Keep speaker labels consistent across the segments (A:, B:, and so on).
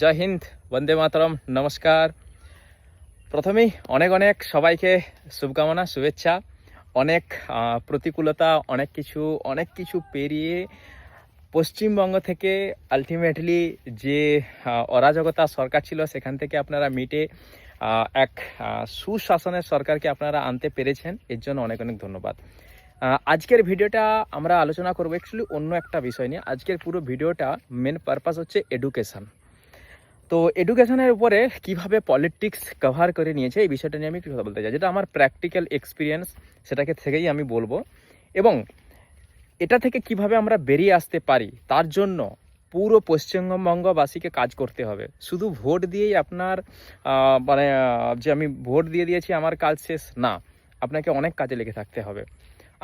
A: জয় হিন্দ, বন্দে মাতরম, নমস্কার। প্রথমেই অনেক অনেক সবাইকে শুভকামনা, শুভেচ্ছা। অনেক প্রতিকূলতা, অনেক কিছু পেরিয়ে পশ্চিমবঙ্গ থেকে আলটিমেটলি যে অরাজকতা সরকার ছিল সেখান থেকে আপনারা মিটে এক সুশাসনের সরকারকে আপনারা আনতে পেরেছেন, এর জন্য অনেক অনেক ধন্যবাদ। আজকের ভিডিওটা আমরা আলোচনা করবো অ্যাকচুয়ালি অন্য একটা বিষয় নিয়ে। আজকের পুরো ভিডিওটা মেন পারপাস হচ্ছে এডুকেশন। তো এডুকেশনের উপরে কিভাবে পলিটিক্স কভার করে নিয়েছে এই বিষয়টা নিয়ে আমি একটু কথা বলতে চাই, যেটা আমার প্র্যাকটিক্যাল এক্সপিরিয়েন্স, সেটাকে থেকেই আমি বলবো। এবং এটা থেকে কিভাবে আমরা বেরিয়ে আসতে পারি তার জন্য পুরো পশ্চিমবঙ্গবাসীকে কাজ করতে হবে। শুধু ভোট দিয়েই আপনার যে আমি ভোট দিয়ে দিয়েছি আমার কাজ শেষ না, আপনাকে অনেক কাজে লেগে থাকতে হবে।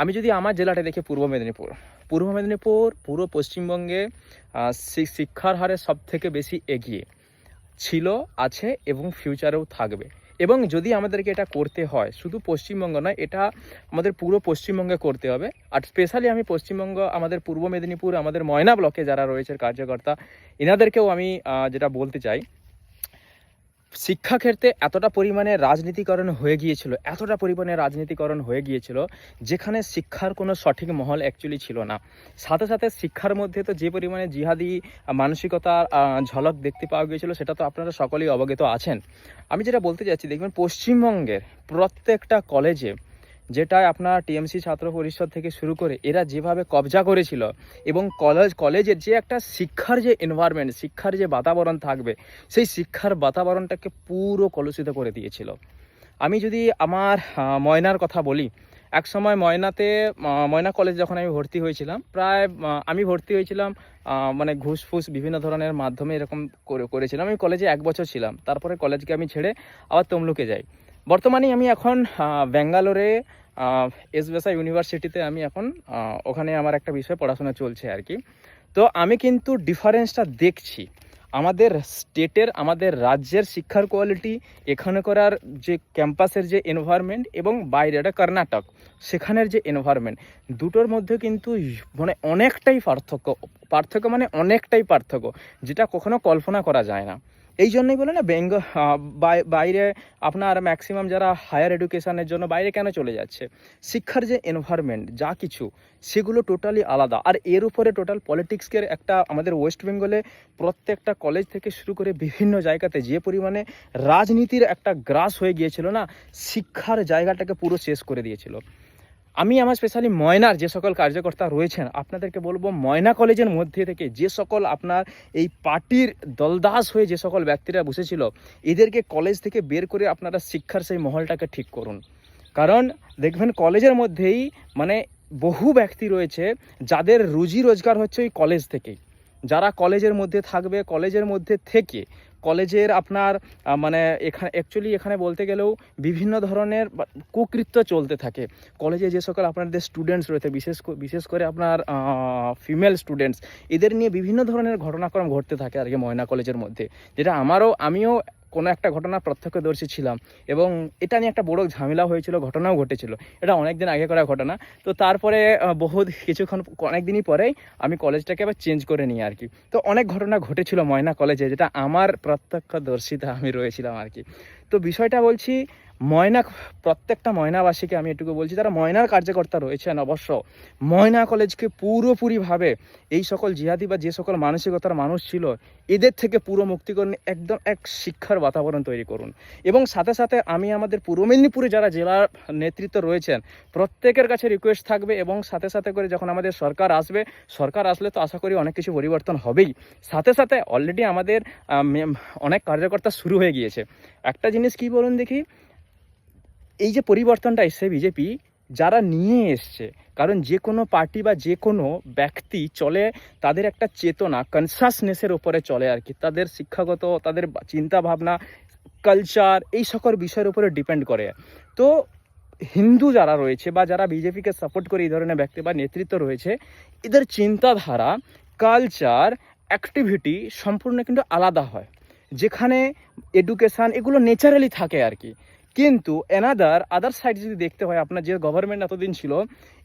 A: আমি যদি আমার জেলাটা দেখি পূর্ব মেদিনীপুর পুরো পশ্চিমবঙ্গে শিক্ষার হারে সব থেকে বেশি এগিয়ে ছিল, আছে এবং ফিউচারেও থাকবে। এবং যদি আমাদেরকে এটা করতে হয়, শুধু পশ্চিমবঙ্গ নয়, এটা আমাদের পুরো পশ্চিমবঙ্গে করতে হবে। আর স্পেশালি আমি পশ্চিমবঙ্গ, আমাদের পূর্ব মেদিনীপুর, আমাদের ময়না ব্লকে যারা রয়েছে কার্যকর্তা, এনাদেরকেও আমি যেটা বলতে চাই, শিক্ষাক্ষেত্রে এতটা পরিমাণে রাজনীতিকরণ হয়ে গিয়েছিল যেখানে শিক্ষার কোনো সঠিক মহল অ্যাকচুয়ালি ছিল না। সাথে সাথে শিক্ষার মধ্যে তো যে পরিমাণে জিহাদি মানসিকতার ঝলক দেখতে পাওয়া গিয়েছিল সেটা তো আপনারা সকলেই অবগত আছেন। আমি যেটা বলতে চাচ্ছি, দেখবেন পশ্চিমবঙ্গের প্রত্যেকটা কলেজে, যেটা আপনার টিএমসি ছাত্র পরিষদ থেকে শুরু করে এরা যেভাবে কবজা করেছিল, এবং কলেজের যে একটা শিক্ষার যে এনভায়রনমেন্ট, শিক্ষার যে বাতাবরণ থাকবে, সেই শিক্ষার বাতাবরণটাকে পুরো কলুষিত করে দিয়েছিল। আমি যদি আমার ময়নার কথা বলি, এক সময় ময়না কলেজ যখন আমি ভর্তি হয়েছিলাম, আমি ভর্তি হয়েছিলাম ঘুষ ফুস বিভিন্ন ধরনের মাধ্যমে এরকম করেছিলাম। আমি কলেজে 1 বছর ছিলাম, তারপরে কলেজকে আমি ছেড়ে আবার তমলুকে যাই। বর্তমানে আমি এখন ব্যাঙ্গালোরে এসবেসা ইউনিভার্সিটিতে আমি এখন ওখানে আমার একটা বিষয়ে পড়াশোনা চলছে আর কি। তো আমি কিন্তু ডিফারেন্সটা দেখছি আমাদের স্টেটের, আমাদের রাজ্যের শিক্ষার কোয়ালিটি, এখানে করার যে ক্যাম্পাসের যে এনভায়রনমেন্ট, এবং বাইরে এটা কর্ণাটক, সেখানের যে এনভায়রনমেন্ট, দুটোর মধ্যে কিন্তু অনেকটাই পার্থক্য, যেটা কখনো কল্পনা করা যায় না। এই জন্যই বলে না, বাইরে আপনার ম্যাক্সিমাম যারা হায়ার এডুকেশনের জন্য বাইরে কেন চলে যাচ্ছে, শিক্ষার যে এনভায়রনমেন্ট যা কিছু সেগুলো টোটালি আলাদা। আর এর উপরে টোটাল পলিটিক্সের একটা, আমাদের ওয়েস্ট বেঙ্গলে প্রত্যেকটা কলেজ থেকে শুরু করে বিভিন্ন জায়গাতে যে পরিমাণে রাজনীতির একটা গ্রাস হয়ে গিয়েছিল না, শিক্ষার জায়গাটাকে পুরো শেষ করে দিয়েছিল। আমি আমার স্পেশালি ময়নার যে সকল কার্যকর্তা রয়েছেন আপনাদেরকে বলবো, ময়না কলেজের মধ্যে থেকে যে সকল আপনার এই পার্টির দলদাস হয়ে যে সকল ব্যক্তিরা বসেছিল, এদেরকে কলেজ থেকে বের করে আপনারা শিক্ষার সেই মহলটাকে ঠিক করুন। কারণ দেখবেন কলেজের মধ্যেই বহু ব্যক্তি রয়েছে যাদের রুজি রোজগার হচ্ছে ওই কলেজ থেকেই। যারা কলেজের মধ্যে থাকবে, কলেজের মধ্যে থেকে কলেজের আপনার এখানে বলতে গেলেও বিভিন্ন ধরনের কুকৃত্য চলতে থাকে। কলেজে যে সকল আপনাদের স্টুডেন্টস রয়েছে, বিশেষ করে আপনার ফিমেল স্টুডেন্টস, এদের নিয়ে বিভিন্ন ধরনের ঘটনাক্রম ঘটতে থাকে আর কি ময়না কলেজের মধ্যে, যেটা আমিও কোনো একটা ঘটনার প্রত্যক্ষদর্শী ছিলাম, এবং এটা নিয়ে একটা বড় ঝামেলা হয়েছিল, ঘটনাও ঘটেছিল। এটা অনেক দিন আগে করা ঘটনা। তো তারপরে অনেক দিনই পরেই আমি কলেজটাকে আবার চেঞ্জ করে নিই আর কি। তো অনেক ঘটনা ঘটেছিল ময়না কলেজে, যেটা আমার প্রত্যক্ষদর্শিতা আমি রয়েছিলাম আর কি। তো বিষয়টা বলছি, প্রত্যেকটা ময়নাবাসীকে আমি এটুকু বলছি, যারা ময়নার কার্যকর্তা রয়েছেন, অবশ্য ময়না কলেজকে পুরোপুরিভাবে এই সকল জিহাদি বা যে সকল মানসিকতার মানুষ ছিল এদের থেকে পুরো মুক্তি করুন, একদম এক শিক্ষার বাতাবরণ তৈরি করুন। এবং সাথে সাথে আমি আমাদের পূর্ব মেদিনীপুরে যারা জেলার নেতৃত্ব রয়েছেন প্রত্যেকের কাছে রিকোয়েস্ট থাকবে, এবং সাথে সাথে করে যখন আমাদের সরকার আসলে তো আশা করি অনেক কিছু পরিবর্তন হবেই। সাথে সাথে অলরেডি আমাদের অনেক কার্যকর্তা শুরু হয়ে গিয়েছে। একটা জিনিস কি বলুন দেখি, এই যে পরিবর্তনটা এসছে বিজেপি যারা নিয়ে এসছে, কারণ যে কোনো পার্টি বা যে কোনো ব্যক্তি চলে তাদের একটা চেতনা, কনসাসনেসের উপরে চলে আর কি। তাদের শিক্ষাগত, তাদের চিন্তা ভাবনা, কালচার, এই সকল বিষয়ের উপরে ডিপেন্ড করে। তো হিন্দু যারা রয়েছে বা যারা বিজেপিকে সাপোর্ট করে এই ধরনের ব্যক্তি বা নেতৃত্ব রয়েছে, এদের চিন্তাধারা, কালচার, অ্যাক্টিভিটি সম্পূর্ণ কিন্তু আলাদা হয়, যেখানে এডুকেশান এগুলো ন্যাচারালি থাকে আর কি। কিন্তু আদার সাইড যদি দেখতে হয়, আপনার যে গভর্নমেন্ট এতদিন ছিল,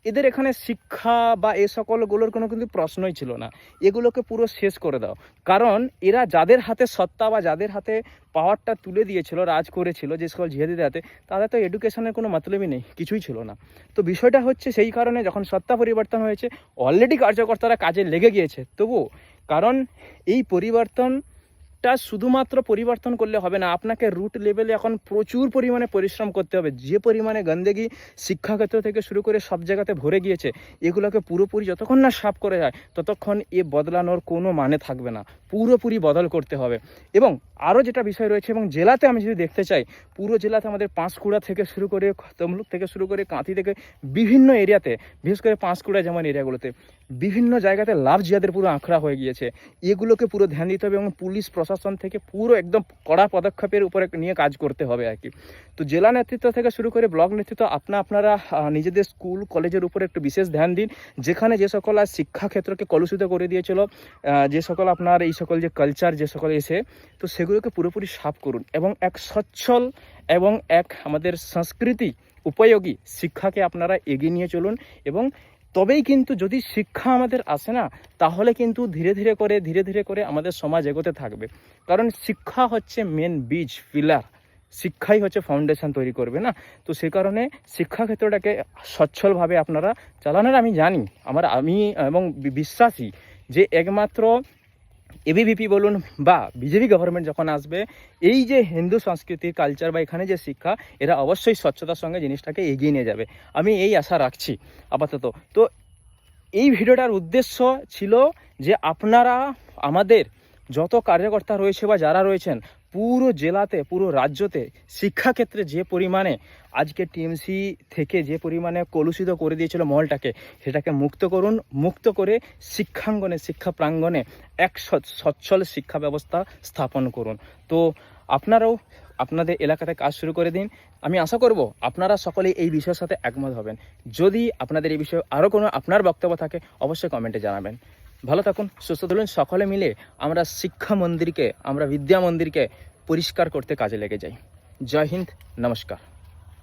A: এদের এখানে শিক্ষা বা এ সকলগুলোর কোনো কিন্তু প্রশ্নই ছিল না। এগুলোকে পুরো শেষ করে দাও, কারণ এরা যাদের হাতে সত্তা বা যাদের হাতে পাওয়ারটা তুলে দিয়েছিল, রাজ করেছিল যে সকল জিহাদিদের হাতে, তাদের তো এডুকেশনের কোনো মতলবই নেই, কিছুই ছিল না। তো বিষয়টা হচ্ছে সেই কারণে যখন সত্তা পরিবর্তন হয়েছে, অলরেডি কার্যকর্তারা কাজে লেগে গিয়েছে, তবু কারণ এই পরিবর্তনটা শুধুমাত্র পরিবর্তন করলে হবে না, আপনাকে রুট লেভেলে এখন প্রচুর পরিমাণে পরিশ্রম করতে হবে। যে পরিমাণে গন্দেগি শিক্ষাক্ষেত্র থেকে শুরু করে সব জায়গাতে ভরে গিয়েছে, এগুলোকে পুরোপুরি যতক্ষণ না সাফ করে যায়, ততক্ষণ এ বদলানোর কোনো মানে থাকবে না, পুরোপুরি বদল করতে হবে। এবং আরও যেটা বিষয় রয়েছে, এবং জেলাতে আমি যদি দেখতে চাই, পুরো জেলাতে আমাদের পাঁশকুড়া থেকে শুরু করে, তমলুক থেকে শুরু করে, কাঁথি থেকে বিভিন্ন এরিয়াতে, বিশেষ করে পাঁশকুড়া যেমন এরিয়াগুলোতে বিভিন্ন জায়গাতে লাভ জিহাদের পুরো আঁকড়া হয়ে গিয়েছে। এগুলোকে পুরো ধ্যান দিতে হবে এবং পুলিশ প্রশাসন থেকে পুরো একদম কড়া পদক্ষেপের উপরে নিয়ে কাজ করতে হবে আর কি। তো জেলা নেতৃত্ব থেকে শুরু করে ব্লক নেতৃত্ব, আপনারা নিজেদের স্কুল কলেজের উপরে একটু বিশেষ ধ্যান দিন, যেখানে যে সকল শিক্ষাক্ষেত্রকে কলুষিত করে দিয়েছিল, যে সকল আপনার এই সকল যে কালচার যে সকল এসে, তো সেগুলোকে পুরোপুরি সাফ করুন এবং এক সচ্ছল এবং এক আমাদের সংস্কৃতি উপযোগী শিক্ষাকে আপনারা এগিয়ে নিয়ে চলুন। এবং তবেই কিন্তু যদি শিক্ষা আমাদের আসে না, তাহলে কিন্তু ধীরে ধীরে করে আমাদের সমাজ এগোতে থাকবে। কারণ শিক্ষা হচ্ছে মেন বীজ, পিলার, শিক্ষাই হচ্ছে ফাউন্ডেশন তৈরি করবে না। তো সেই কারণে শিক্ষাক্ষেত্রটাকে সচ্ছলভাবে আপনারা চালানোর আমি জানি, আমি এবং বিশ্বাসী যে একমাত্র এবিভিপি বলুন বা বিজেপি গভর্নমেন্ট যখন আসবে, এই যে হিন্দু সংস্কৃতির কালচার বা এখানে যে শিক্ষা, এরা অবশ্যই স্বচ্ছতার সঙ্গে জিনিসটাকে এগিয়ে নিয়ে যাবে, আমি এই আশা রাখছি আপাতত। তো এই ভিডিওটার উদ্দেশ্য ছিল যে আপনারা, আমাদের যত কার্যকর্তা রয়েছে বা যারা রয়েছেন পুরো জেলাতে, পুরো রাজ্যতে শিক্ষাক্ষেত্রে যে পরিমাণে আজকে টিএমসি থেকে যে পরিমাণে কলুষিত করে দিয়েছিল মহলটাকে, সেটাকে মুক্ত করুন, মুক্ত করে শিক্ষাঙ্গনে, শিক্ষা প্রাঙ্গণে এক সচ্ছল শিক্ষা ব্যবস্থা স্থাপন করুন। তো আপনারাও আপনাদের এলাকাতে কাজ শুরু করে দিন। আমি আশা করব আপনারা সকলেই এই বিষয়ের সাথে একমত হবেন। যদি আপনাদের এই বিষয়ে আরও কোনো আপনার বক্তব্য থাকে, অবশ্যই কমেন্টে জানাবেন। ভালো থাকুন, সুস্থ থাকুন, সকলে মিলে আমরা শিক্ষা মন্দিরকে, আমরা বিদ্যা মন্দিরকে পরিষ্কার করতে কাজে লেগে যাই। জয় হিন্দ, নমস্কার।